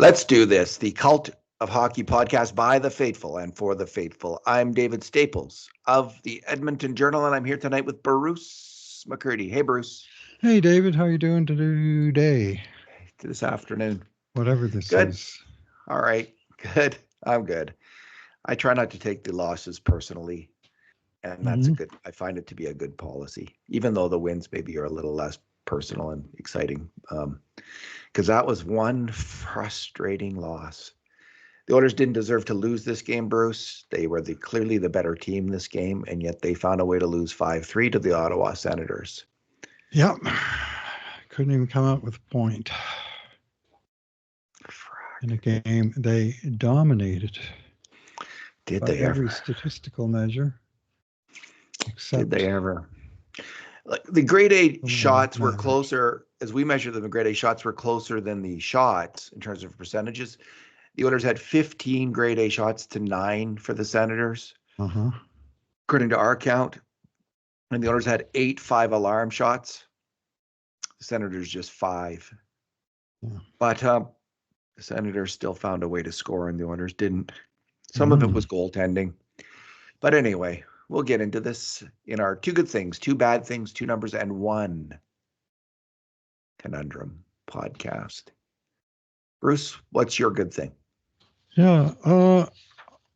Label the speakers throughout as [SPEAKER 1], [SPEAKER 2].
[SPEAKER 1] Let's do this. The Cult of Hockey podcast by the faithful and for the faithful. I'm David Staples of the Edmonton Journal, and I'm here tonight with Bruce McCurdy. Hey, Bruce.
[SPEAKER 2] Hey, David, how you doing today?
[SPEAKER 1] This afternoon.
[SPEAKER 2] Whatever this
[SPEAKER 1] Good.
[SPEAKER 2] is.
[SPEAKER 1] All right. Good. I'm good. I try not to take the losses personally, and that's I find it to be a good policy, even though the wins maybe are a little less personal and exciting. Because that was one frustrating loss. The Oilers didn't deserve to lose this game, Bruce. They were clearly the better team this game, and yet they found a way to lose 5-3 to the Ottawa Senators.
[SPEAKER 2] Yep. Couldn't even come out with a point. In a game they dominated.
[SPEAKER 1] Did they ever?
[SPEAKER 2] Every statistical measure. Except
[SPEAKER 1] Did they ever? The grade A shots were closer, as we measure them, the grade A shots were closer than the shots in terms of percentages. The Oilers had 15 grade A shots to 9 for the Senators, according to our count. And the Oilers had 8 5-alarm shots. The Senators just 5. Yeah. But the Senators still found a way to score, and the Oilers didn't. Some of it was goaltending. But anyway, we'll get into this in our 2 good things, 2 bad things, 2 numbers, and 1 Conundrum podcast. Bruce, what's your good thing?
[SPEAKER 2] Yeah,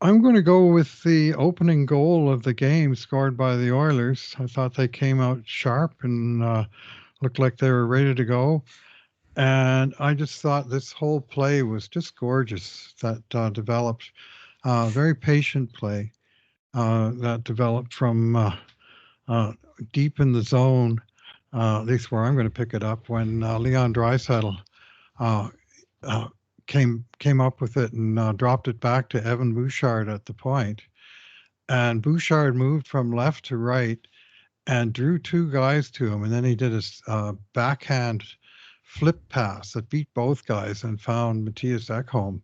[SPEAKER 2] I'm going to go with the opening goal of the game scored by the Oilers. I thought they came out sharp and looked like they were ready to go. And I just thought this whole play was just gorgeous that developed. Very patient play that developed from deep in the zone, at least where I'm going to pick it up, when Leon Draisaitl came up with it and dropped it back to Evan Bouchard at the point. And Bouchard moved from left to right and drew 2 guys to him. And then he did a backhand flip pass that beat both guys and found Matthias Ekholm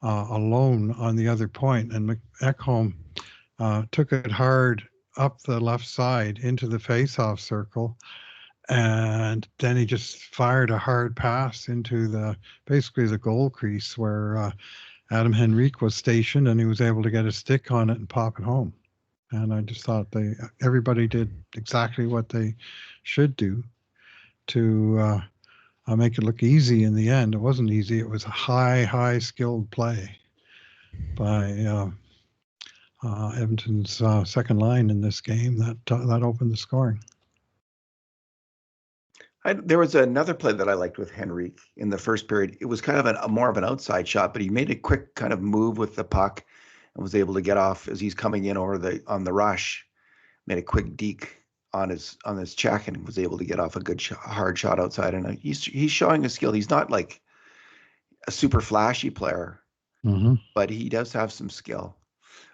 [SPEAKER 2] alone on the other point. And Ekholm took it hard up the left side into the face-off circle. And then he just fired a hard pass into basically the goal crease where Adam Henrique was stationed, and he was able to get a stick on it and pop it home. And I just thought everybody did exactly what they should do to make it look easy in the end. It wasn't easy. It was a high skilled play by Edmonton's second line in this game that opened the scoring.
[SPEAKER 1] There was another play that I liked with Henrique in the first period. It was kind of a more of an outside shot, but he made a quick kind of move with the puck and was able to get off as he's coming in on the rush. Made a quick deke on his check and was able to get off a good hard shot outside. And he's showing a skill. He's not like a super flashy player, but he does have some skill.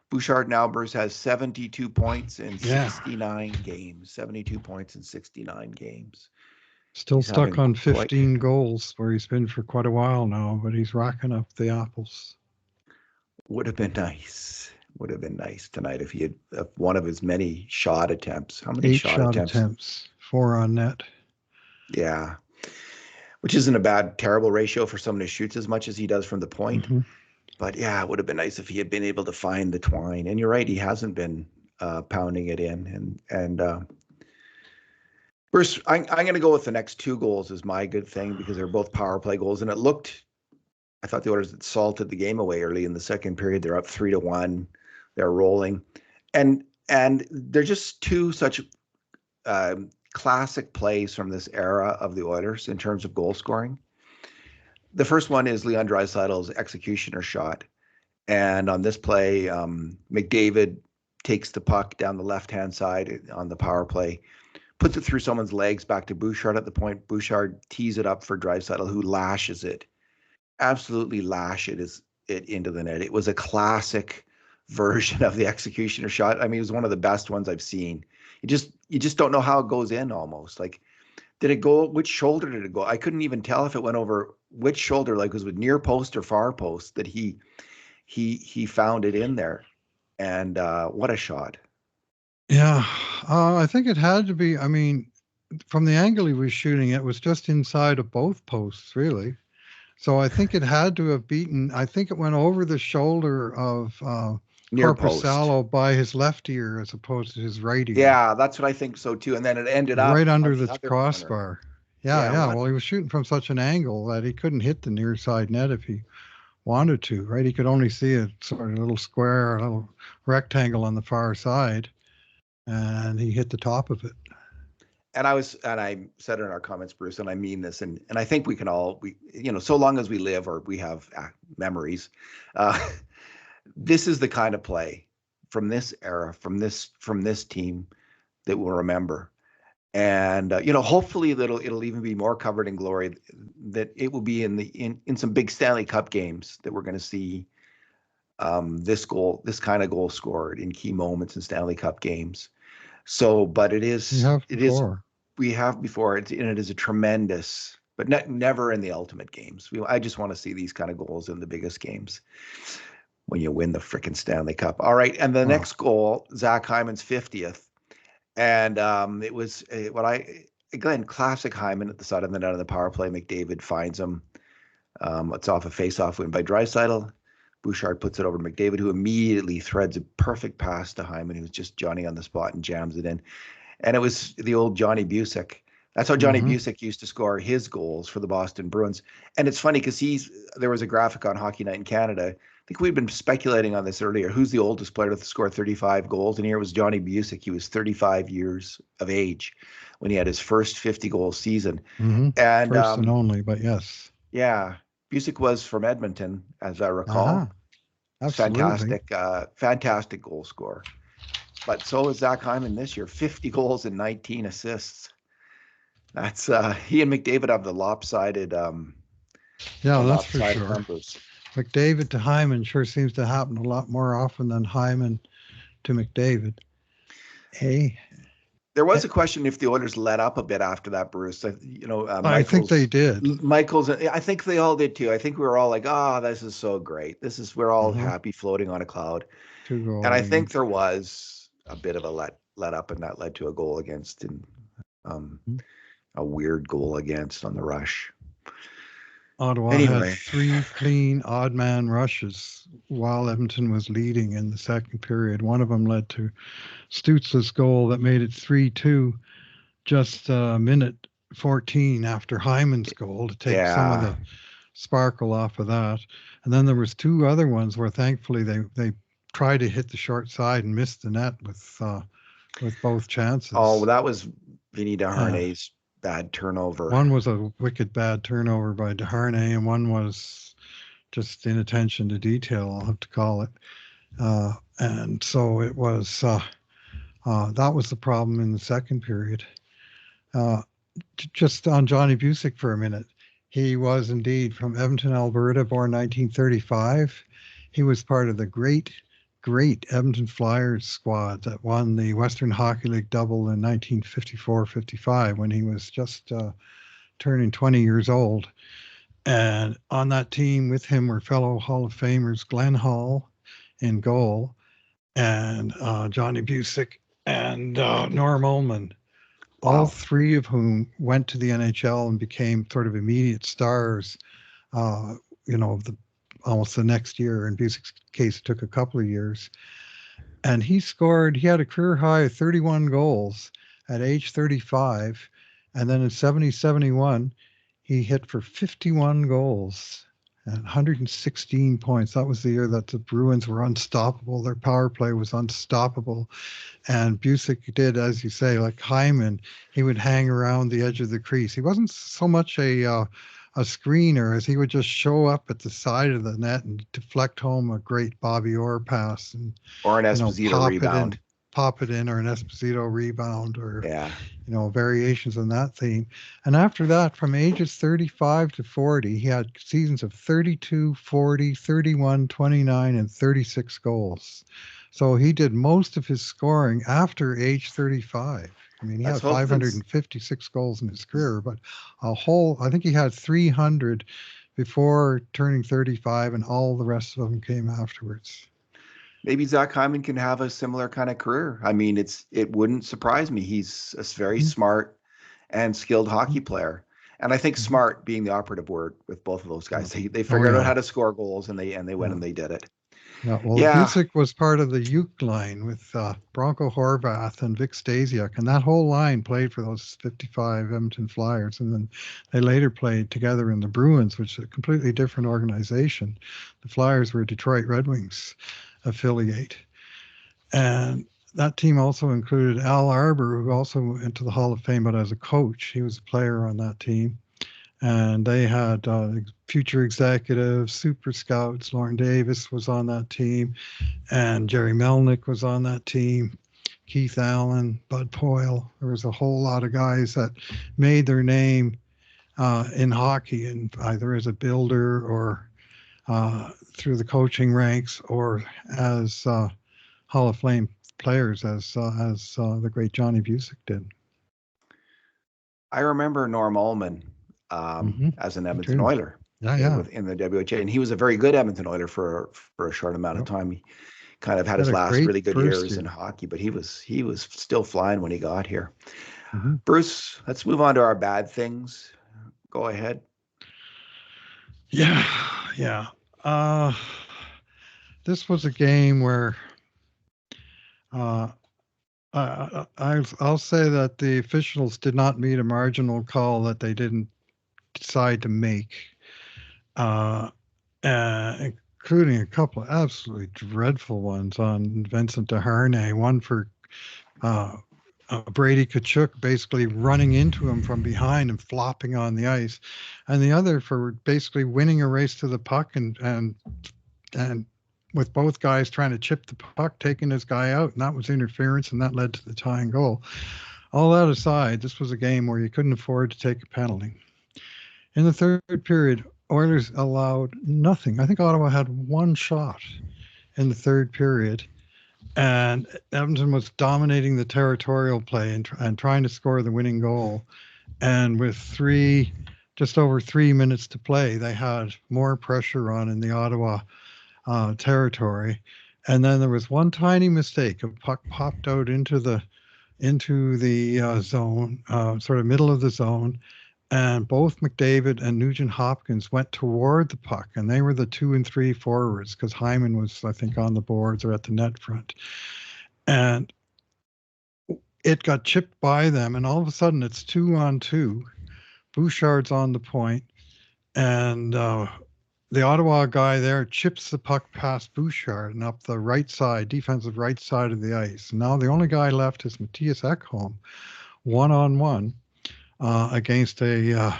[SPEAKER 1] Bouchard now, Bruce, has 72 points in 69 games. 72 points in 69 games.
[SPEAKER 2] Still stuck on 15 goals, where he's been for quite a while now, but he's racking up the apples.
[SPEAKER 1] Would have been nice. Would have been nice tonight if he had one of his many shot attempts. How many
[SPEAKER 2] 8 shot attempts? 4 on net.
[SPEAKER 1] Yeah. Which isn't a bad, terrible ratio for someone who shoots as much as he does from the point. But yeah, it would have been nice if he had been able to find the twine. And you're right, he hasn't been pounding it in. And Bruce, I'm going to go with the next 2 goals as my good thing because they're both power play goals. And I thought the Oilers had salted the game away early in the second period. They're up 3-1. They're rolling. And they're just 2 such classic plays from this era of the Oilers in terms of goal scoring. The first one is Leon Draisaitl's executioner shot. And on this play, McDavid takes the puck down the left-hand side on the power play, puts it through someone's legs back to Bouchard at the point. Bouchard tees it up for Draisaitl, who lashes it. Absolutely lashes it into the net. It was a classic version of the executioner shot. I mean, it was one of the best ones I've seen. You just don't know how it goes in almost. Like, did it go, which shoulder did it go? I couldn't even tell if it went over which shoulder, like was it near post or far post that he found it in there. And what a shot.
[SPEAKER 2] Yeah, I think it had to be, I mean, from the angle he was shooting, it was just inside of both posts, really. So I think it had to have beaten. I think it went over the shoulder of
[SPEAKER 1] Near post.
[SPEAKER 2] Korpisalo by his left ear as opposed to his right ear,
[SPEAKER 1] Yeah, that's what I think so too. And then it ended
[SPEAKER 2] right
[SPEAKER 1] up on
[SPEAKER 2] under
[SPEAKER 1] the
[SPEAKER 2] the
[SPEAKER 1] other corner.
[SPEAKER 2] crossbar. Yeah,
[SPEAKER 1] Yeah,
[SPEAKER 2] yeah.
[SPEAKER 1] what?
[SPEAKER 2] Well, he was shooting from such an angle that he couldn't hit the near side net if he wanted to. Right, he could only see a sort of little square, a little rectangle on the far side, and he hit the top of it.
[SPEAKER 1] And I said in our comments, Bruce, and I mean this, and I think we can all, so long as we live or we have memories, uh, this is the kind of play from this era, from this team that we'll remember. And hopefully it'll even be more covered in glory. That it will be in some big Stanley Cup games that we're going to see this kind of goal scored in key moments in Stanley Cup games. So, but it
[SPEAKER 2] We
[SPEAKER 1] is
[SPEAKER 2] have
[SPEAKER 1] it is
[SPEAKER 2] before.
[SPEAKER 1] we have before it, and it is a tremendous, but never in the ultimate games. I just want to see these kind of goals in the biggest games when you win the freaking Stanley Cup. All right, and the
[SPEAKER 2] Wow.
[SPEAKER 1] next goal, Zach Hyman's 50th, and it was again classic Hyman at the side of the net on the power play. McDavid finds him. It's off a face-off win by Draisaitl. Bouchard puts it over to McDavid, who immediately threads a perfect pass to Hyman, who's just Johnny on the spot and jams it in. And it was the old Johnny Busick. That's how Johnny
[SPEAKER 2] Mm-hmm.
[SPEAKER 1] Busick used to score his goals for the Boston Bruins. And it's funny because there was a graphic on Hockey Night in Canada. I think we'd been speculating on this earlier. Who's the oldest player to score 35 goals? And here was Johnny Busick. He was 35 years of age when he had his first 50-goal season.
[SPEAKER 2] Mm-hmm.
[SPEAKER 1] And
[SPEAKER 2] First and only, but yes.
[SPEAKER 1] yeah, Busick was from Edmonton, as I
[SPEAKER 2] Uh-huh.
[SPEAKER 1] recall.
[SPEAKER 2] Absolutely.
[SPEAKER 1] Fantastic goal scorer. But so is Zach Hyman this year, 50 goals and 19 assists. That's he and McDavid have the
[SPEAKER 2] Yeah, that's for
[SPEAKER 1] lopsided
[SPEAKER 2] sure.
[SPEAKER 1] numbers.
[SPEAKER 2] McDavid to Hyman sure seems to happen a lot more often than Hyman to McDavid. Hey,
[SPEAKER 1] There was
[SPEAKER 2] eh,
[SPEAKER 1] a question if the Oilers let up a bit after that, Bruce.
[SPEAKER 2] I think they did.
[SPEAKER 1] Michaels. I think they all did too. I think we were all like, "Ah, this is so great. We're all
[SPEAKER 2] Uh-huh.
[SPEAKER 1] happy, floating on a cloud."
[SPEAKER 2] Two-goal
[SPEAKER 1] And I think
[SPEAKER 2] leads.
[SPEAKER 1] there was a bit of a let up, and that led to a goal against and um,
[SPEAKER 2] Mhm.
[SPEAKER 1] a weird goal against on the rush.
[SPEAKER 2] Ottawa had
[SPEAKER 1] Anyway,
[SPEAKER 2] three clean odd man rushes while Edmonton was leading in the second period. One of them led to Stutz's goal that made it 3-2 just a minute 14 after Hyman's goal to take some of
[SPEAKER 1] yeah.
[SPEAKER 2] the sparkle off of that. And then there was two other ones where thankfully they tried to hit the short side and missed the net with both
[SPEAKER 1] Oh,
[SPEAKER 2] chances.
[SPEAKER 1] that was Vinny
[SPEAKER 2] Uh,
[SPEAKER 1] Desharnais's bad turnover.
[SPEAKER 2] one was a wicked bad turnover by Desharnais, and one was just inattention to detail, I'll have to call it. And so it was that was the problem in the second period. Uh, just on Johnny Busick for a minute. He was indeed from Edmonton, Alberta, born 1935. He was part of the great Edmonton Flyers squad that won the Western Hockey League double in 1954-55 when he was just turning 20 years old. And on that team with him were fellow Hall of Famers Glenn Hall in goal and Johnny Busick and Norm Ullman, all
[SPEAKER 1] Wow.
[SPEAKER 2] three of whom went to the NHL and became sort of immediate stars. Uh, the almost the next year. In Busick's case, it took a couple of years, and he had a career high of 31 goals at age 35, and then in 70-71, he hit for 51 goals and 116 points. That was the year that the Bruins were unstoppable. Their power play was unstoppable. And Busick did, as you say, like Hyman, he would hang around the edge of the crease. He wasn't so much a screener as he would just show up at the side of the net and deflect home a great Bobby Orr pass and
[SPEAKER 1] Or an
[SPEAKER 2] you know
[SPEAKER 1] Esposito
[SPEAKER 2] pop it in,
[SPEAKER 1] rebound.
[SPEAKER 2] pop it in, or an Esposito rebound, or
[SPEAKER 1] Yeah.
[SPEAKER 2] variations on that theme. And after that, from ages 35 to 40, he had seasons of 32, 40, 31, 29, and 36 goals. So he did most of his scoring after age 35. I mean, he
[SPEAKER 1] Let's
[SPEAKER 2] had
[SPEAKER 1] hope that
[SPEAKER 2] 556 goals in his career, but I think he had 300 before turning 35, and all the rest of them came afterwards.
[SPEAKER 1] maybe Zach Hyman can have a similar kind of career. I mean, it wouldn't surprise me. He's a very
[SPEAKER 2] Mhm.
[SPEAKER 1] smart and skilled hockey player. And I think
[SPEAKER 2] Mhm.
[SPEAKER 1] smart being the operative word with both of those guys. They
[SPEAKER 2] Oh
[SPEAKER 1] figured out
[SPEAKER 2] yeah.
[SPEAKER 1] how to score goals, and they went
[SPEAKER 2] Yeah.
[SPEAKER 1] and they did it.
[SPEAKER 2] Yeah, well,
[SPEAKER 1] Yeah,
[SPEAKER 2] Busick was part of the Uke line with Bronco Horvath and Vic Stasiuk, and that whole line played for those 55 Edmonton Flyers, and then they later played together in the Bruins, which is a completely different organization. The Flyers were a Detroit Red Wings affiliate, and that team also included Al Arbor, who also went into the Hall of Fame, but as a coach. He was a player on that team. And they had future executives, super scouts. Lauren Davis was on that team, and Jerry Melnick was on that team. Keith Allen, Bud Poyle. There was a whole lot of guys that made their name in hockey, and either as a builder or through the coaching ranks, or as Hall of Fame players, as the great Johnny Busick did.
[SPEAKER 1] I remember Norm Ullman
[SPEAKER 2] Mm-hmm.
[SPEAKER 1] as an
[SPEAKER 2] Me
[SPEAKER 1] Edmonton
[SPEAKER 2] too.
[SPEAKER 1] Oiler
[SPEAKER 2] Yeah, yeah.
[SPEAKER 1] in the WHA, and he was a very good Edmonton Oiler for a short amount of
[SPEAKER 2] Yep.
[SPEAKER 1] time. He kind of had
[SPEAKER 2] Had
[SPEAKER 1] his
[SPEAKER 2] a
[SPEAKER 1] last
[SPEAKER 2] great
[SPEAKER 1] really good
[SPEAKER 2] first
[SPEAKER 1] years in
[SPEAKER 2] year.
[SPEAKER 1] hockey, but he was still flying when he got here.
[SPEAKER 2] Mm-hmm.
[SPEAKER 1] Bruce, let's move on to our bad things. Go ahead.
[SPEAKER 2] Yeah, yeah. Uh, this was a game where uh, I'll say that the officials did not meet a marginal call that they didn't decide to make, uh, including a couple of absolutely dreadful ones on Vincent DeHarnay. One for uh, Brady Kachuk basically running into him from behind and flopping on the ice, and the other for basically winning a race to the puck and with both guys trying to chip the puck, taking this guy out, and that was interference, and that led to the tying goal. All that aside, this was a game where you couldn't afford to take a penalty. In the third period, Oilers allowed nothing. I think Ottawa had one shot in the third period, and Edmonton was dominating the territorial play and trying to score the winning goal. And with just over 3 minutes to play, they had more pressure on in the Ottawa territory. And then there was one tiny mistake. A puck popped out into the zone, sort of middle of the zone, and both McDavid and Nugent Hopkins went toward the puck, and they were the 2 and 3 forwards because Hyman was, I think, on the boards or at the net front, and it got chipped by them, and all of a sudden it's 2-on-2. Bouchard's on the point, and the Ottawa guy there chips the puck past Bouchard and up the right side, defensive right side of the ice. Now the only guy left is Matthias Ekholm, 1-on-1 against a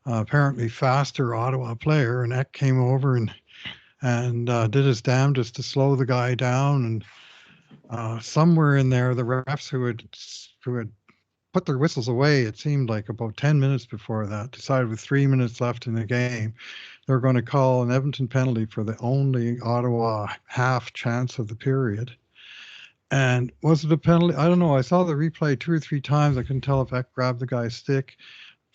[SPEAKER 2] apparently faster Ottawa player. And Ek came over and did his damnedest to slow the guy down. And somewhere in there, the refs who had put their whistles away, it seemed like about 10 minutes before that, decided with 3 minutes left in the game, they were going to call an Edmonton penalty for the only Ottawa half chance of the period. And was it a penalty? I don't know. I saw the replay 2 or 3 times. I couldn't tell if Ek grabbed the guy's stick.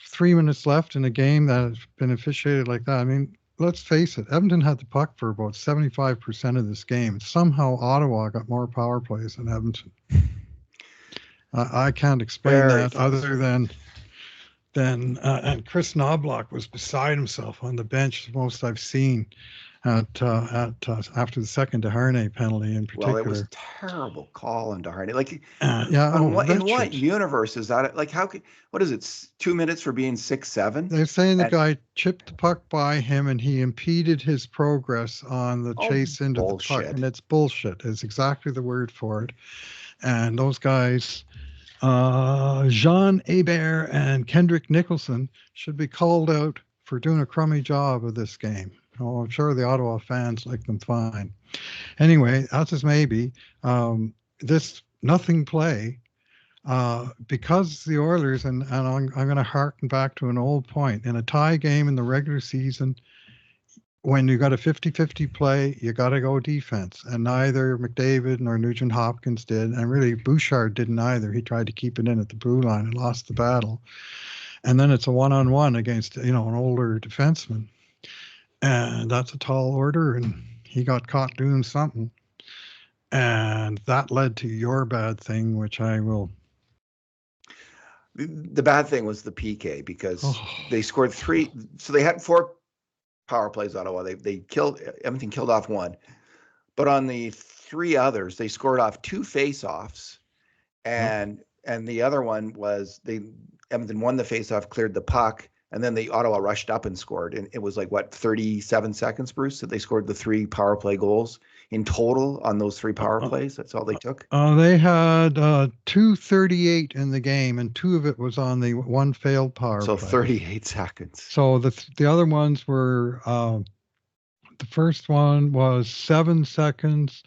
[SPEAKER 2] 3 minutes left in a game that has been officiated like that. I mean, let's face it, Edmonton had the puck for about 75% of this game. Somehow Ottawa got more power plays than Edmonton. I can't explain
[SPEAKER 1] Very
[SPEAKER 2] that other
[SPEAKER 1] frustrating.
[SPEAKER 2] than and Chris Knobloch was beside himself on the bench, the most I've seen after the second DeHarnay penalty in
[SPEAKER 1] Well, it was
[SPEAKER 2] particular.
[SPEAKER 1] terrible call into Harney. Like,
[SPEAKER 2] Yeah, oh,
[SPEAKER 1] in what
[SPEAKER 2] wretched.
[SPEAKER 1] universe is that? Like, what is it? 2 minutes for being 6'7"?
[SPEAKER 2] They're saying the
[SPEAKER 1] And
[SPEAKER 2] guy chipped the puck by him and he impeded his progress on the
[SPEAKER 1] oh,
[SPEAKER 2] chase into the puck.
[SPEAKER 1] bullshit.
[SPEAKER 2] And it's bullshit, is exactly the word for it. And those guys, Jean Hebert and Kendrick Nicholson, should be called out for doing a crummy job of this game. Oh, I'm sure the Ottawa fans like them fine. Anyway, that's as maybe. This nothing play because the Oilers, and I'm going to harken back to an old point, in a tie game in the regular season, when you got a 50-50 play, you got to go defense. And neither McDavid nor Nugent Hopkins did. And really, Bouchard didn't either. He tried to keep it in at the blue line and lost the battle. And then it's a one-on-one against, an older defenseman. And that's a tall order, and he got caught doing something. And that led to your bad thing, which I will.
[SPEAKER 1] The bad thing was the PK because
[SPEAKER 2] Oh,
[SPEAKER 1] they scored 3. So they had 4 power plays, Ottawa. Edmonton killed off 1. But on the 3 others, they scored off 2 face-offs. And the other one was Edmonton won the face-off, cleared the puck, and then the Ottawa rushed up and scored. And it was like, 37 seconds, Bruce, that they scored the 3 power play goals in total on those 3 power plays. That's all they took.
[SPEAKER 2] They had 2:38 in the game, and 2 of it was on the 1 failed power
[SPEAKER 1] So
[SPEAKER 2] play.
[SPEAKER 1] 38 seconds.
[SPEAKER 2] So the other ones were the first one was 7 seconds.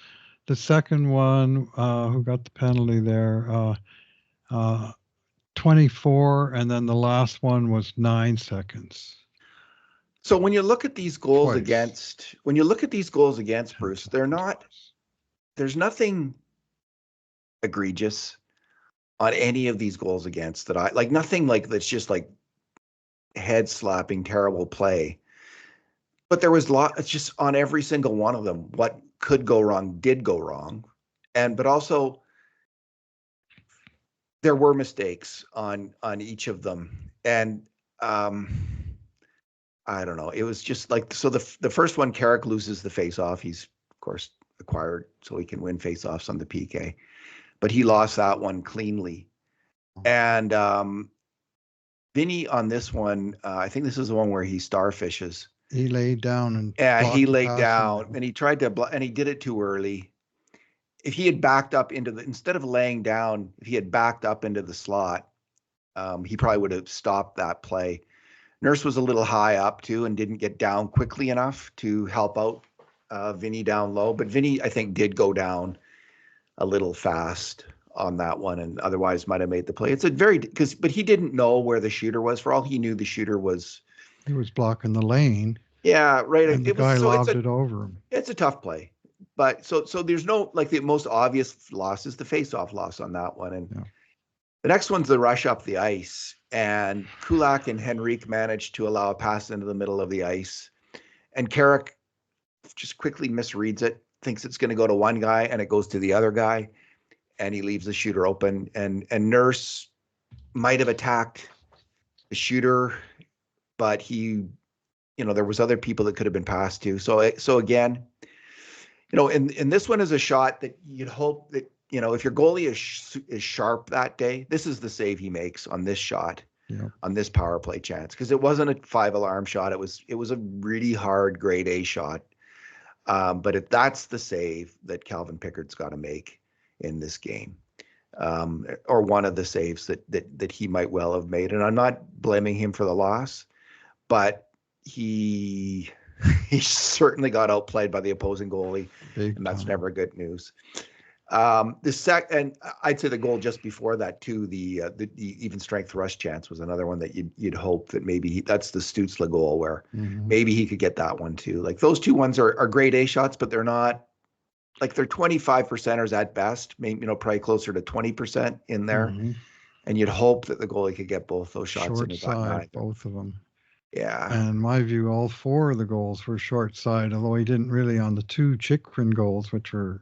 [SPEAKER 2] The second one, who got the penalty there, 24, and then the last one was 9 seconds.
[SPEAKER 1] So when you look at these goals
[SPEAKER 2] Twice.
[SPEAKER 1] Bruce, there's nothing egregious on any of these goals against that I like, nothing like that's just like head slapping, terrible play. But there was it's just on every single one of them. What could go wrong did go wrong. But also there were mistakes on each of them. And I don't know. It was just like, so the first one, Carrick loses the face-off. He's, of course, acquired so he can win face-offs on the PK. But he lost that one cleanly. And Vinny on this one, I think this is the one where he starfishes.
[SPEAKER 2] He laid down and
[SPEAKER 1] he laid down and he tried to and he did it too early. If he had backed up instead of laying down, if he had backed up into the slot, he probably would have stopped that play. Nurse was a little high up too and didn't get down quickly enough to help out Vinny down low. But Vinny, I think, did go down a little fast on that one, and otherwise might have made the play. It's but he didn't know where the shooter was. For all he knew, the shooter was.
[SPEAKER 2] He was blocking the lane.
[SPEAKER 1] Yeah, right.
[SPEAKER 2] And the guy lobbed it over him.
[SPEAKER 1] It's a tough play, but so there's no, like, the most obvious loss is the face-off loss on that one, and the next one's the rush up the ice, and Kulak and Henrique managed to allow a pass into the middle of the ice, and Carrick just quickly misreads it, thinks it's going to go to one guy, and it goes to the other guy, and he leaves the shooter open, and Nurse might have attacked the shooter, but there was other people that could have been passed to. So again, in this one is a shot that you'd hope that, if your goalie is sharp that day, this is the save he makes on this shot, on this power play chance, because it wasn't a 5-alarm shot. It was a really hard grade A shot. But that's the save that Calvin Pickard's got to make in this game, or one of the saves that he might well have made. And I'm not blaming him for the loss, but he certainly got outplayed by the opposing goalie, and that's never good news. And I'd say the goal just before that too, the even strength rush chance was another one that you'd hope that maybe that's the Stutzla goal where maybe he could get that one too. Like, those 2 ones are grade A shots, but they're not, like, they're 25%ers at best, maybe, probably closer to 20% in there. And you'd hope that the goalie could get both those shots.
[SPEAKER 2] Short side, both of them.
[SPEAKER 1] Yeah.
[SPEAKER 2] And in my view, all 4 of the goals were short side, although he didn't really on the 2 Chychrun goals, which were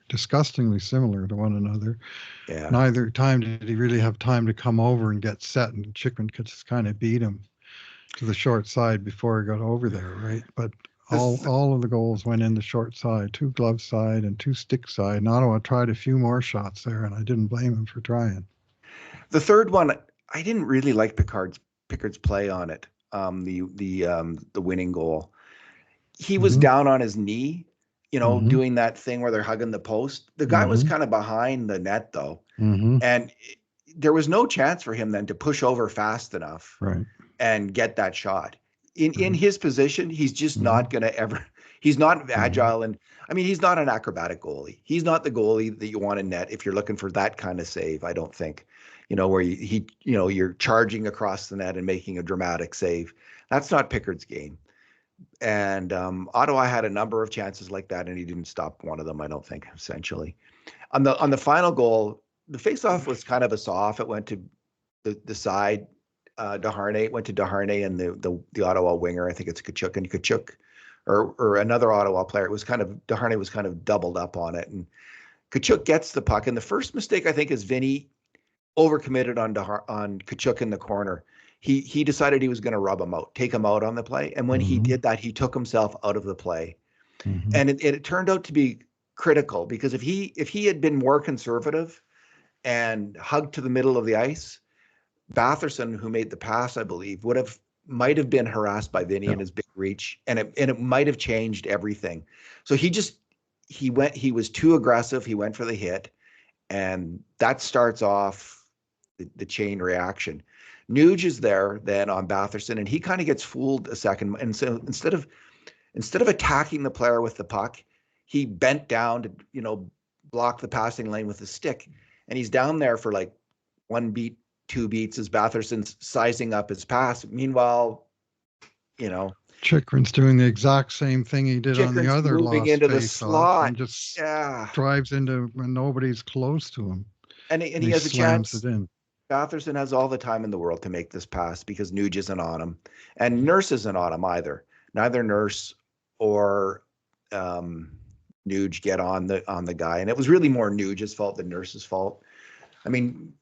[SPEAKER 2] disgustingly similar to one another.
[SPEAKER 1] Yeah.
[SPEAKER 2] Neither time did he really have time to come over and get set, and Chychrun could just kind of beat him to the short side before he got over there, right? But all of the goals went in the short side, 2 glove side and 2 stick side. And Ottawa tried a few more shots there, and I didn't blame him for trying.
[SPEAKER 1] The third one, I didn't really like Pickard's play on it. The winning goal. He was down on his knee, doing that thing where they're hugging the post. The guy was kind of behind the net though. And there was no chance for him then to push over fast enough and get that shot. In his position, he's just not going to ever, he's not agile. And I mean, he's not an acrobatic goalie. He's not the goalie that you want in net if you're looking for that kind of save, I don't think. Where you're charging across the net and making a dramatic save. That's not Pickard's game. And Ottawa had a number of chances like that, and he didn't stop one of them, I don't think, essentially. On the final goal, the faceoff was kind of a soft. It went to the side. Desharnais went to Desharnais and the Ottawa winger. I think it's Kachuk, or another Ottawa player. It was kind of, Desharnais was kind of doubled up on it, and Kachuk gets the puck. And the first mistake, I think, is Vinny overcommitted on Kachuk in the corner. He decided he was going to rub him out, take him out on the play. And when he did that, he took himself out of the play. And it turned out to be critical, because if he had been more conservative and hugged to the middle of the ice, Batherson, who made the pass, I believe, might have been harassed by Vinny in his big reach, and it might have changed everything. So he was too aggressive. He went for the hit, and that starts off the chain reaction. Nuge is there then on Batherson, and he kind of gets fooled a second. And so instead of attacking the player with the puck, he bent down to, block the passing lane with his stick. And he's down there for like 1 beat, 2 beats as Batherson's sizing up his pass. Meanwhile,
[SPEAKER 2] Chychrun's doing the exact same thing he did on the other
[SPEAKER 1] moving into the slot
[SPEAKER 2] and just drives into when nobody's close to him.
[SPEAKER 1] And he has a chance. It in. Batherson has all the time in the world to make this pass because Nuge isn't on him, and Nurse isn't on him either. Neither Nurse or Nuge get on the guy, and it was really more Nuge's fault than Nurse's fault. I mean,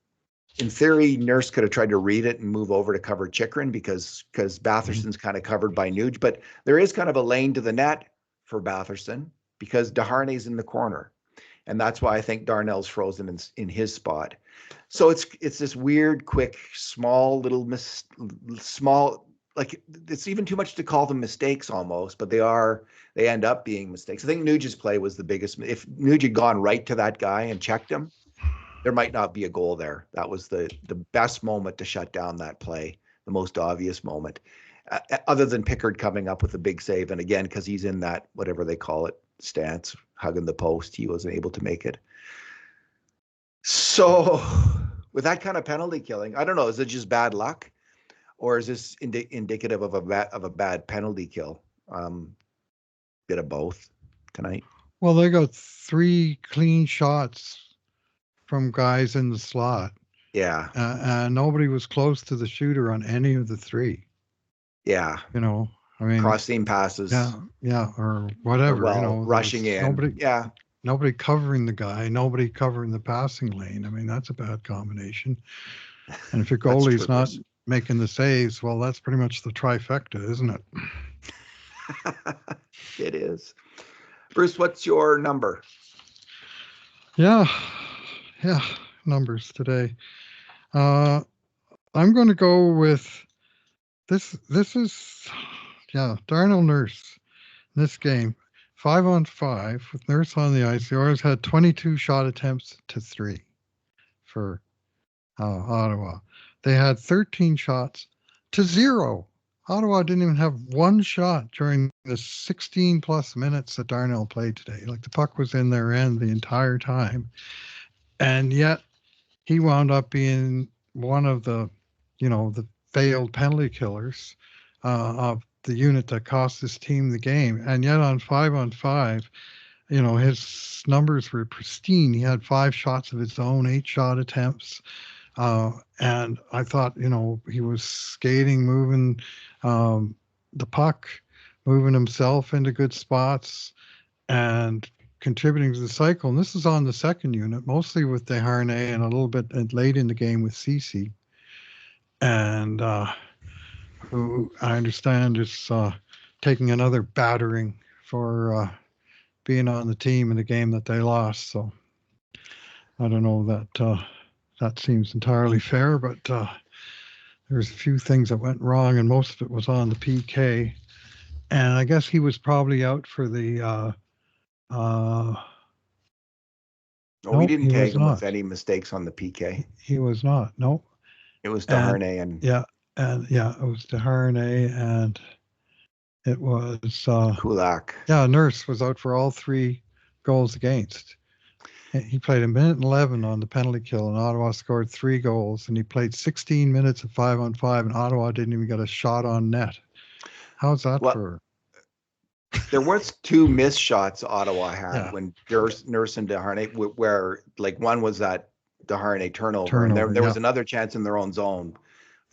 [SPEAKER 1] in theory, Nurse could have tried to read it and move over to cover Chychrun because Batherson's kind of covered by Nuge, but there is kind of a lane to the net for Batherson because Desharnais in the corner, and that's why I think Darnell's frozen in his spot. So it's this weird, quick, small little like it's even too much to call them mistakes almost, but they end up being mistakes. I think Nuge's play was the biggest. If Nuge had gone right to that guy and checked him, there might not be a goal there. That was the best moment to shut down that play, the most obvious moment, other than Pickard coming up with a big save. And again, because he's in that, whatever they call it, stance, hugging the post, he wasn't able to make it. So with that kind of penalty killing, I don't know, is it just bad luck? Or is this indicative of a bad penalty kill? Bit of both tonight.
[SPEAKER 2] Well, they got 3 clean shots from guys in the slot.
[SPEAKER 1] Yeah.
[SPEAKER 2] And nobody was close to the shooter on any of the 3.
[SPEAKER 1] Yeah.
[SPEAKER 2] I mean,
[SPEAKER 1] cross-seam passes.
[SPEAKER 2] Yeah, or whatever.
[SPEAKER 1] Rushing in.
[SPEAKER 2] Nobody covering the guy. Nobody covering the passing lane. I mean, that's a bad combination. And if your goalie's not making the saves, well, that's pretty much the trifecta, isn't it?
[SPEAKER 1] It is. Bruce, what's your number?
[SPEAKER 2] Yeah, numbers today. I'm going to go with this. This is, Darnell Nurse in this game. 5-on-5 with Nurse on the ice. The Oilers had 22 shot attempts to 3 for Ottawa. They had 13 shots to 0. Ottawa didn't even have 1 shot during the 16 plus minutes that Darnell played today. Like, the puck was in their end the entire time. And yet he wound up being one of the, the failed penalty killers of the unit that cost this team the game. And yet on 5-on-5, his numbers were pristine. He had 5 shots of his own, 8 shot attempts. And I thought, he was skating, moving the puck, moving himself into good spots and contributing to the cycle. And this is on the second unit, mostly with Desharnais and a little bit late in the game with Ceci. And who I understand is taking another battering for being on the team in the game that they lost. So I don't know that that seems entirely fair, but there's a few things that went wrong, and most of it was on the PK. And I guess he was probably out for the.
[SPEAKER 1] We didn't tag him with any mistakes on the PK.
[SPEAKER 2] He was not. No.
[SPEAKER 1] It was Desharnais and
[SPEAKER 2] it was Desharnais and it was
[SPEAKER 1] Kulak.
[SPEAKER 2] Yeah, Nurse was out for all 3 goals against. He played 1:11 on the penalty kill, and Ottawa scored 3 goals. And he played 16 minutes of 5-on-5, and Ottawa didn't even get a shot on net. How's that for?
[SPEAKER 1] There was 2 missed shots Ottawa had when Nurse and Desharnais, where like one was that Desharnais turnover and there was another chance in their own zone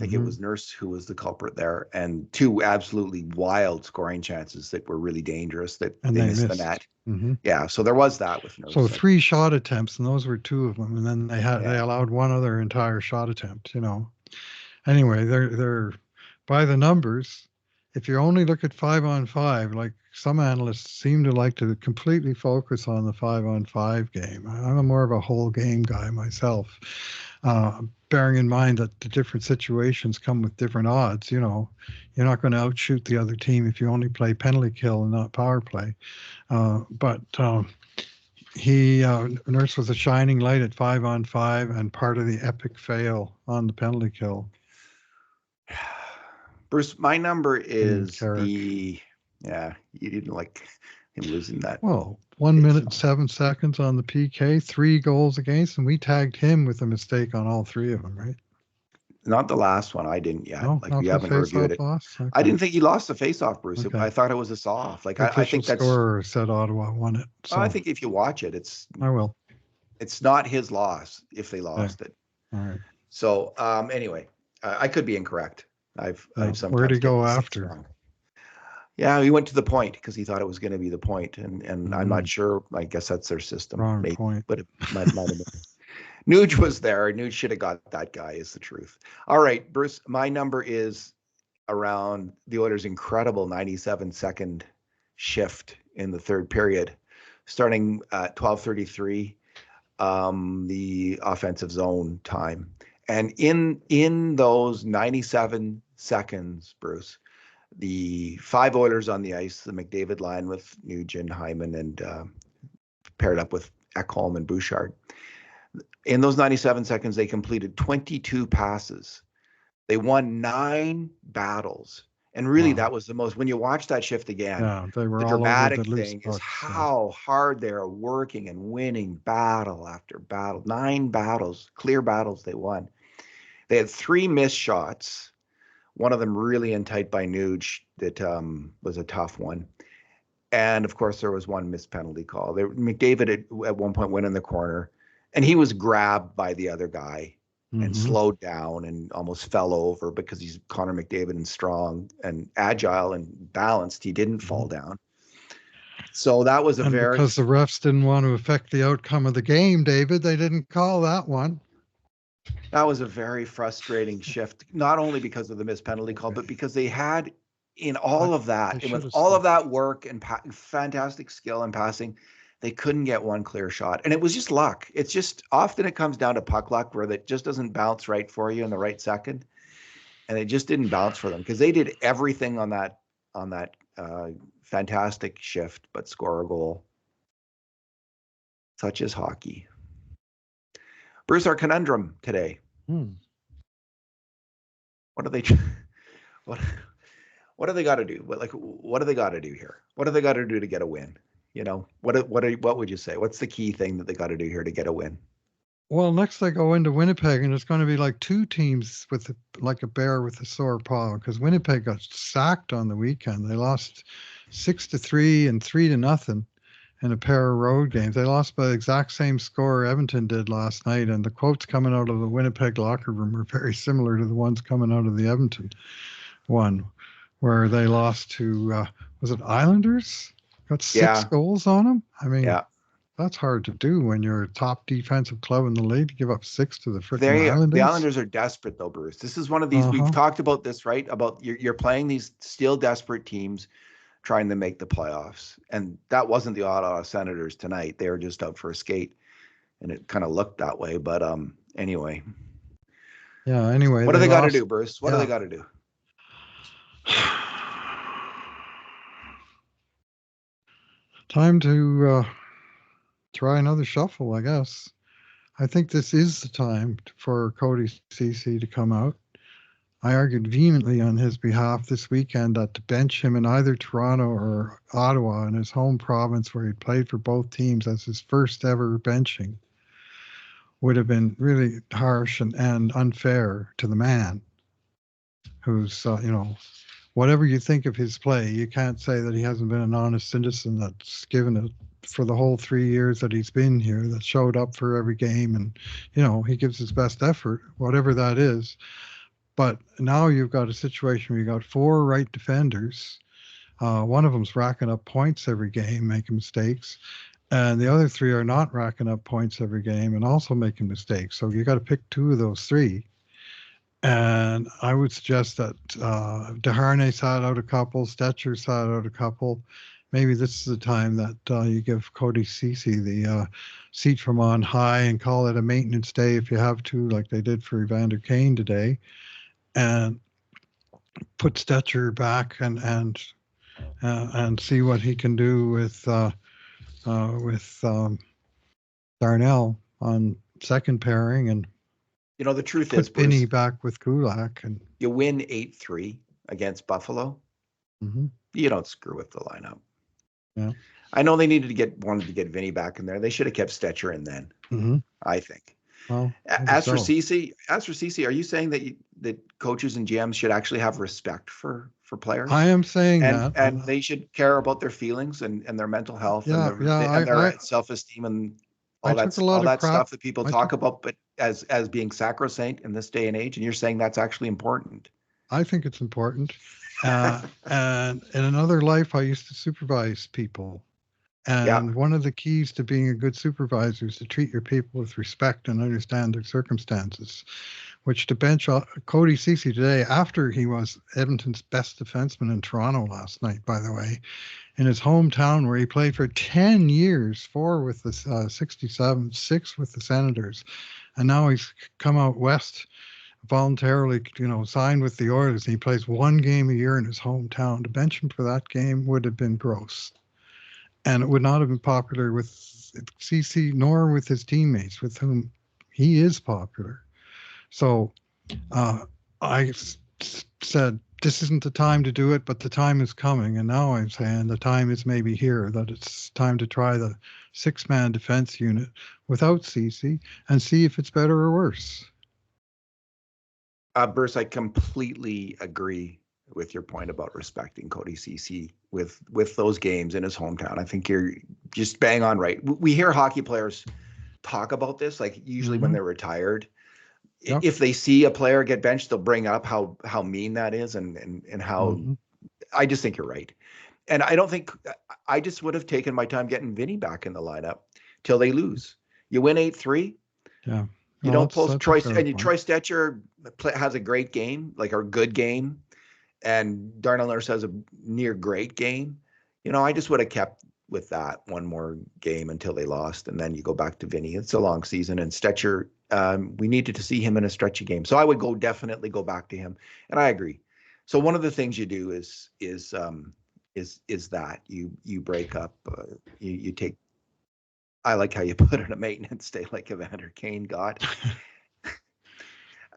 [SPEAKER 1] think it was Nurse who was the culprit there, and two absolutely wild scoring chances that were really dangerous that
[SPEAKER 2] And
[SPEAKER 1] they
[SPEAKER 2] they
[SPEAKER 1] missed the
[SPEAKER 2] missed.
[SPEAKER 1] net.
[SPEAKER 2] Mm-hmm.
[SPEAKER 1] Yeah, so there was that with Nurse.
[SPEAKER 2] So 3 shot attempts, and those were 2 of them, and then they
[SPEAKER 1] Yeah.
[SPEAKER 2] allowed one other entire shot attempt. Anyway, they're by the numbers. If you only look at 5-on-5, like some analysts seem to like to completely focus on the 5-on-5 game. I'm a more of a whole game guy myself, bearing in mind that the different situations come with different odds. You're not going to outshoot the other team if you only play penalty kill and not power play. But Nurse was a shining light at 5-on-5 and part of the epic fail on the penalty kill.
[SPEAKER 1] Bruce, my number is
[SPEAKER 2] Carrick.
[SPEAKER 1] you didn't like him losing that.
[SPEAKER 2] Well, 1 minute and 7 seconds on the PK, 3 goals against, and we tagged him with a mistake on all 3 of them, right?
[SPEAKER 1] Not the last one. I didn't yet.
[SPEAKER 2] No,
[SPEAKER 1] We haven't reviewed it.
[SPEAKER 2] Okay.
[SPEAKER 1] I didn't think he lost the face-off, Bruce.
[SPEAKER 2] Okay.
[SPEAKER 1] I thought it was a soft. Like
[SPEAKER 2] the
[SPEAKER 1] I think that's.
[SPEAKER 2] Scorer said Ottawa won it. So
[SPEAKER 1] I think if you watch it,
[SPEAKER 2] I will.
[SPEAKER 1] It's not his loss if they lost it.
[SPEAKER 2] All right.
[SPEAKER 1] So anyway, I could be incorrect. I've sometimes.
[SPEAKER 2] Where'd he go after?
[SPEAKER 1] Wrong. Yeah, he went to the point because he thought it was going to be the point, and I'm not sure. I guess that's their system.
[SPEAKER 2] Wrong point.
[SPEAKER 1] But it might have been. Nuge was there. Nuge should have got that guy, is the truth. All right, Bruce, my number is around the Oilers' incredible 97-second shift in the third period, starting at 12:33, the offensive zone time. And in those 97 seconds, Bruce, the 5 Oilers on the ice, the McDavid line with Nugent, Hyman, and paired up with Ekholm and Bouchard. In those 97 seconds, they completed 22 passes. They won 9 battles. And really, that was the most. When you watch that shift again,
[SPEAKER 2] they were
[SPEAKER 1] the
[SPEAKER 2] all
[SPEAKER 1] dramatic
[SPEAKER 2] over the
[SPEAKER 1] thing is how hard they're working and winning battle after battle. 9 battles, clear battles they won. They had 3 missed shots. One of them really in tight by Nuge that was a tough one. And, of course, there was one missed penalty call. McDavid at one point went in the corner, and he was grabbed by the other guy and slowed down and almost fell over because he's Connor McDavid and strong and agile and balanced. He didn't fall down. So that was
[SPEAKER 2] because the refs didn't want to affect the outcome of the game, David, they didn't call that one.
[SPEAKER 1] That was a very frustrating shift, not only because of the missed penalty call, but because they had in all of that, and with all of that work and fantastic skill and passing, they couldn't get one clear shot. And it was just luck. It's just often it comes down to puck luck where that just doesn't bounce right for you in the right second. And it just didn't bounce for them because they did everything on that fantastic shift, but score a goal. Such is hockey. Bruce, our conundrum today. What do they got to do? What do they got to do here? What do they got to do to get a win? What would you say? What's the key thing that they got to do here to get a win?
[SPEAKER 2] Well, next they go into Winnipeg, and it's going to be like 2 teams with like a bear with a sore paw because Winnipeg got sacked on the weekend. They lost 6-3 and 3-0 in a pair of road games. They lost by the exact same score Edmonton did last night, and the quotes coming out of the Winnipeg locker room are very similar to the ones coming out of the Edmonton one, where they lost to, was it Islanders? Got 6 goals on them? I mean, that's hard to do when you're a top defensive club in the league to give up 6 to the freaking Islanders.
[SPEAKER 1] The Islanders are desperate, though, Bruce. This is one of these, we've talked about this, right? About you're playing these still desperate teams trying to make the playoffs. And that wasn't the Ottawa Senators tonight. They were just out for a skate, and it kind of looked that way. But anyway.
[SPEAKER 2] Yeah, anyway.
[SPEAKER 1] What do they got to do, Bruce? What do they got to do?
[SPEAKER 2] Time to try another shuffle, I guess. I think this is the time for Cody Ceci to come out. I argued vehemently on his behalf this weekend that to bench him in either Toronto or Ottawa in his home province where he'd played for both teams as his first ever benching would have been really harsh and unfair to the man who's, whatever you think of his play, you can't say that he hasn't been an honest citizen that's given it for the whole 3 years that he's been here, that showed up for every game and, he gives his best effort, whatever that is. But now you've got a situation where you got 4 right defenders. One of them's racking up points every game, making mistakes, and the other 3 are not racking up points every game and also making mistakes. So you got to pick 2 of those 3. And I would suggest that Deharnay sat out a couple, Stetcher sat out a couple. Maybe this is the time that you give Cody Ceci the seat from on high and call it a maintenance day if you have to, like they did for Evander Kane today, and put Stetcher back and see what he can do with Darnell on second pairing, and
[SPEAKER 1] The truth is,
[SPEAKER 2] put Vinny
[SPEAKER 1] Bruce,
[SPEAKER 2] back with Kulak. And
[SPEAKER 1] you win 8-3 against Buffalo.
[SPEAKER 2] mm-hmm.
[SPEAKER 1] You don't screw with the lineup.
[SPEAKER 2] Yeah.
[SPEAKER 1] I know they wanted to get Vinny back in there. They should have kept Stetcher in then.
[SPEAKER 2] Mm-hmm.
[SPEAKER 1] I think.
[SPEAKER 2] Well,
[SPEAKER 1] as for Ceci, are you saying that coaches and GMs should actually have respect for players?
[SPEAKER 2] I am saying
[SPEAKER 1] and they should care about their feelings and their mental health and their self-esteem and all that stuff that people talk about, but as being sacrosanct in this day and age. And you're saying that's actually important.
[SPEAKER 2] I think it's important. And in another life, I used to supervise people. And one of the keys to being a good supervisor is to treat your people with respect and understand their circumstances, which to bench Cody Ceci today, after he was Edmonton's best defenseman in Toronto last night, by the way, in his hometown where he played for 10 years, 4 with the 67, 6 with the Senators. And now he's come out west voluntarily, signed with the Oilers. And he plays 1 game a year in his hometown. To bench him for that game would have been gross. And it would not have been popular with CC nor with his teammates, with whom he is popular. So I said, this isn't the time to do it, but the time is coming. And now I'm saying the time is maybe here, that it's time to try the 6-man defense unit without CC and see if it's better or worse.
[SPEAKER 1] Bruce, I completely agree with your point about respecting Cody Ceci with those games in his hometown. I think you're just bang on right. We hear hockey players talk about this, like usually when they're retired. Yep. If they see a player get benched, they'll bring up how mean that is and how I just think you're right. And I just would have taken my time getting Vinny back in the lineup till they lose. You win 8-3.
[SPEAKER 2] Yeah.
[SPEAKER 1] You don't post Troy, and Troy Stetcher has a great game, like a good game, and Darnell Nurse has a near great game. I just would have kept with that one more game until they lost, and then you go back to Vinny. It's a long season, and Stetcher, we needed to see him in a stretchy game, so I would definitely go back to him, and I agree. So one of the things you do is that you break up, you take. I like how you put it, a maintenance day like Evander Kane got.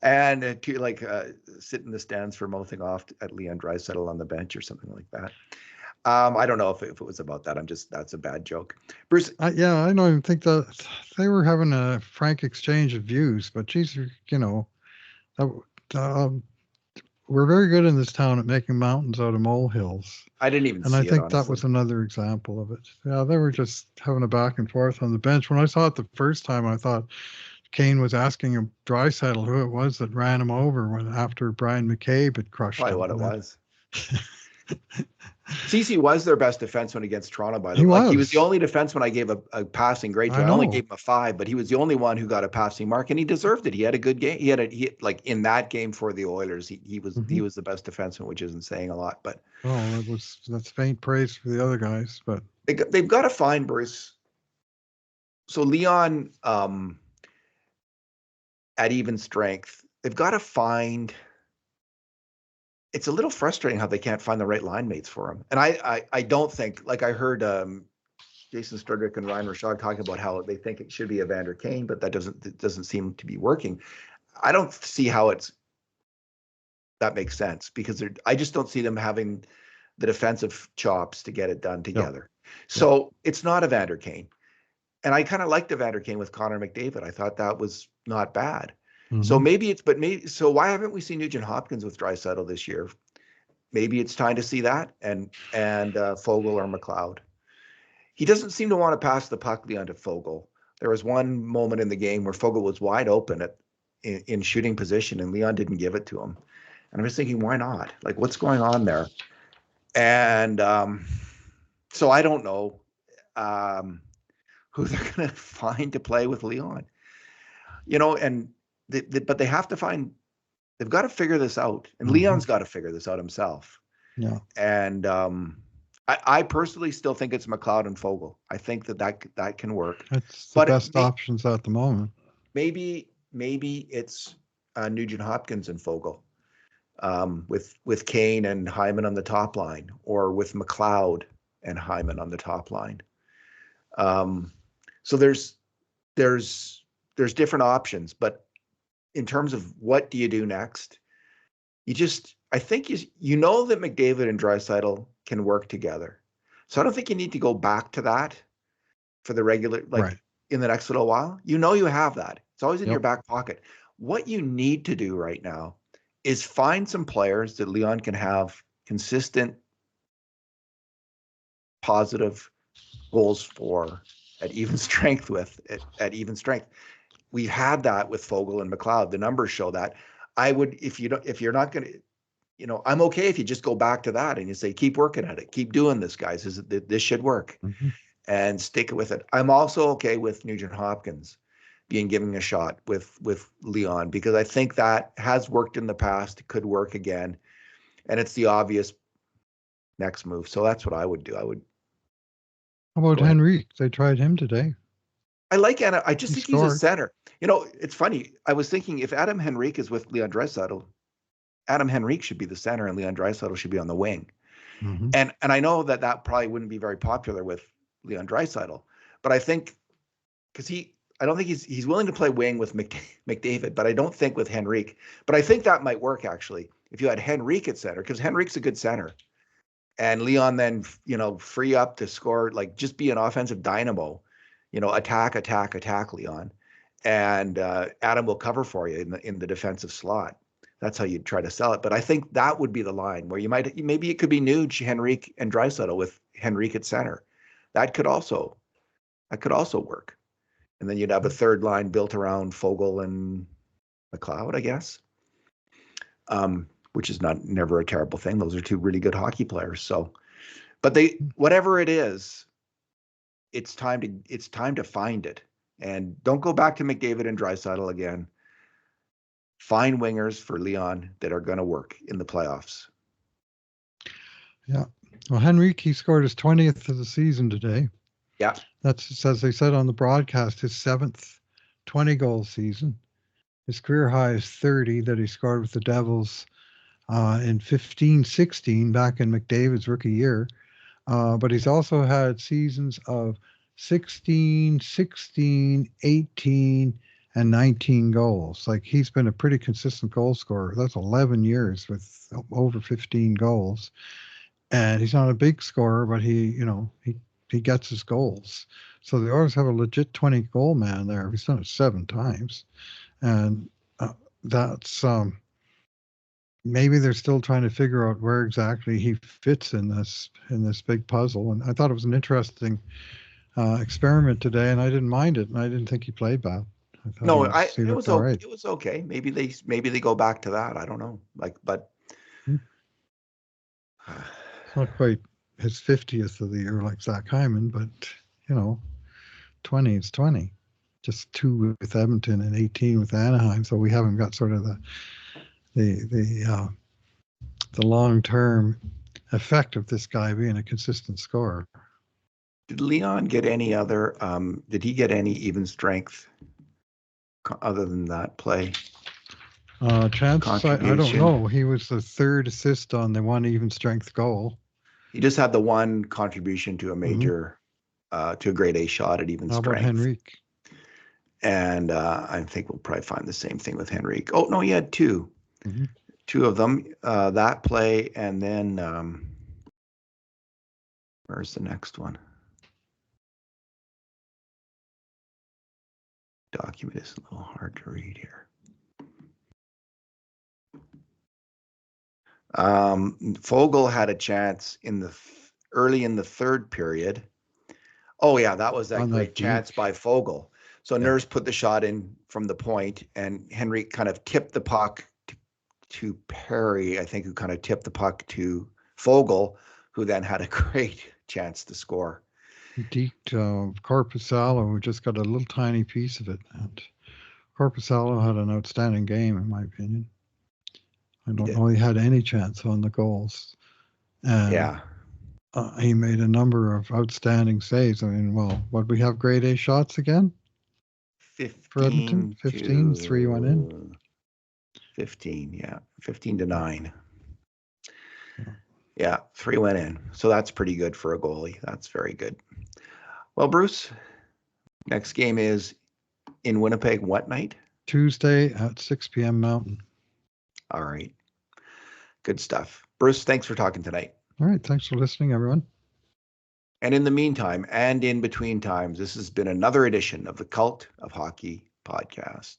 [SPEAKER 1] And to sit in the stands for mouthing off at Leon Draisaitl on the bench or something like that. I don't know if it was about that. That's a bad joke. Bruce.
[SPEAKER 2] I don't even think that they were having a frank exchange of views, but geez, we're very good in this town at making mountains out of molehills.
[SPEAKER 1] I didn't even see it,
[SPEAKER 2] and I think that was another example of it. Yeah, they were just having a back and forth on the bench. When I saw it the first time, I thought Kane was asking him, Draisaitl, who it was that ran him over after Brian McCabe had crushed him.
[SPEAKER 1] Probably what it was. Ceci was their best defenseman against Toronto, by the way. He was the only defenseman I gave a passing grade to. I only gave him a 5, but he was the only one who got a passing mark, and he deserved it. He had a good game. He like in that game for the Oilers, he was the best defenseman, which isn't saying a lot. But
[SPEAKER 2] that's faint praise for the other guys. But
[SPEAKER 1] they've got to find Bruce. So Leon, at even strength, they've got to find. It's a little frustrating how they can't find the right line mates for him. And I don't think, like I heard Jason Sturdrick and Ryan Rashad talking about how they think it should be Evander Kane, but that doesn't seem to be working. I don't see how that makes sense, because I just don't see them having the defensive chops to get it done together. No. So it's not Evander Kane. And I kind of liked Evander Kane with Connor McDavid. I thought that was not bad. So so why haven't we seen Nugent Hopkins with Draisaitl this year? Maybe it's time to see that, and Fogle or McLeod. He doesn't seem to want to pass the puck beyond to Fogle. There was one moment in the game where Fogle was wide open in shooting position, and Leon didn't give it to him. And I was thinking, why not? Like, what's going on there? And so I don't know who they're going to find to play with Leon. And but they have to find. They've got to figure this out, and Leon's got to figure this out himself.
[SPEAKER 2] Yeah.
[SPEAKER 1] And I personally still think it's McLeod and Fogle. I think that can work.
[SPEAKER 2] It's the best options at the moment.
[SPEAKER 1] Maybe it's Nugent Hopkins and Fogle, with Kane and Hyman on the top line, or with McLeod and Hyman on the top line. So there's different options, but in terms of what do you do next, I think you know that McDavid and Draisaitl can work together. So I don't think you need to go back to that for the regular, in the next little while. You have that. It's always in your back pocket. What you need to do right now is find some players that Leon can have consistent, positive goals for at even strength at even strength. We've had that with Fogle and McLeod. The numbers show that. I would, if you're not going to, I'm okay if you just go back to that and you say, keep working at it, keep doing this, guys. This should work, and stick with it. I'm also okay with Nugent Hopkins being given a shot with Leon, because I think that has worked in the past, it could work again, and it's the obvious next move. So that's what I would do.
[SPEAKER 2] How about Henrique? They tried him today.
[SPEAKER 1] I like Anna. I just think he's a center. It's funny. I was thinking, if Adam Henrique is with Leon Draisaitl, Adam Henrique should be the center and Leon Draisaitl should be on the wing. And I know that probably wouldn't be very popular with Leon Draisaitl, but I think, because I don't think he's willing to play wing with McDavid, but I don't think with Henrique. But I think that might work, actually, if you had Henrique at center, because Henrique's a good center, and Leon then free up to score, like just be an offensive dynamo, attack Leon, and Adam will cover for you in the defensive slot. That's how you'd try to sell it. But I think that would be the line where maybe it could be Nuge, Henrique, and Draisaitl with Henrique at center. That could also work. And then you'd have a third line built around Fogle and McLeod, I guess. Which is never a terrible thing. Those are two really good hockey players. So, but whatever it is, it's time to find it. And don't go back to McDavid and Draisaitl again. Find wingers for Leon that are going to work in the playoffs.
[SPEAKER 2] Yeah. Well, Henrique, he scored his 20th of the season today.
[SPEAKER 1] Yeah.
[SPEAKER 2] That's, as they said on the broadcast, his 7th 20-goal season. His career high is 30 that he scored with the Devils in 15-16, back in McDavid's rookie year. But he's also had seasons of 16, 18, and 19 goals. Like, he's been a pretty consistent goal scorer. That's 11 years with over 15 goals. And he's not a big scorer, but he gets his goals. So the Oilers have a legit 20-goal man there. He's done it 7 times. And that's maybe they're still trying to figure out where exactly he fits in this big puzzle. And I thought it was an interesting experiment today, and I didn't mind it, and I didn't think he played bad.
[SPEAKER 1] It was okay. Maybe they go back to that. I don't know. But
[SPEAKER 2] it's not quite his 50th of the year like Zach Hyman, but 20 is 20. Just 2 with Edmonton and 18 with Anaheim. So we haven't got sort of the long-term effect of this guy being a consistent scorer.
[SPEAKER 1] Did Leon get any other? Did he get any even strength other than that play?
[SPEAKER 2] Chances, I don't know. He was the 3rd assist on the 1 even strength goal.
[SPEAKER 1] He just had the 1 contribution to a major, to a grade A shot at even strength.
[SPEAKER 2] How about Henrique?
[SPEAKER 1] And I think we'll probably find the same thing with Henrique. Oh, no, he had 2. 2 of them, that play, and then where's the next one? Document is a little hard to read here. Fogle had a chance early in the 3rd period. Oh yeah, that was that great chance by Fogle. So Nurse put the shot in from the point, and Henrique kind of tipped the puck to Perry, I think, who kind of tipped the puck to Fogle, who then had a great chance to score.
[SPEAKER 2] He deked Corpusalo, who just got a little tiny piece of it. And Corpusalo had an outstanding game, in my opinion. I don't know he had any chance on the goals. And
[SPEAKER 1] Yeah.
[SPEAKER 2] he made a number of outstanding saves. I mean, well, what we have grade A shots again?
[SPEAKER 1] 15
[SPEAKER 2] for Edmonton? 15, 3-1 in.
[SPEAKER 1] 15, yeah. 15-9.
[SPEAKER 2] Yeah.
[SPEAKER 1] Yeah, 3 went in. So that's pretty good for a goalie. That's very good. Well, Bruce, next game is in Winnipeg what night?
[SPEAKER 2] Tuesday at 6 p.m. Mountain.
[SPEAKER 1] All right. Good stuff. Bruce, thanks for talking tonight.
[SPEAKER 2] All right. Thanks for listening, everyone.
[SPEAKER 1] And in the meantime, and in between times, this has been another edition of the Cult of Hockey podcast.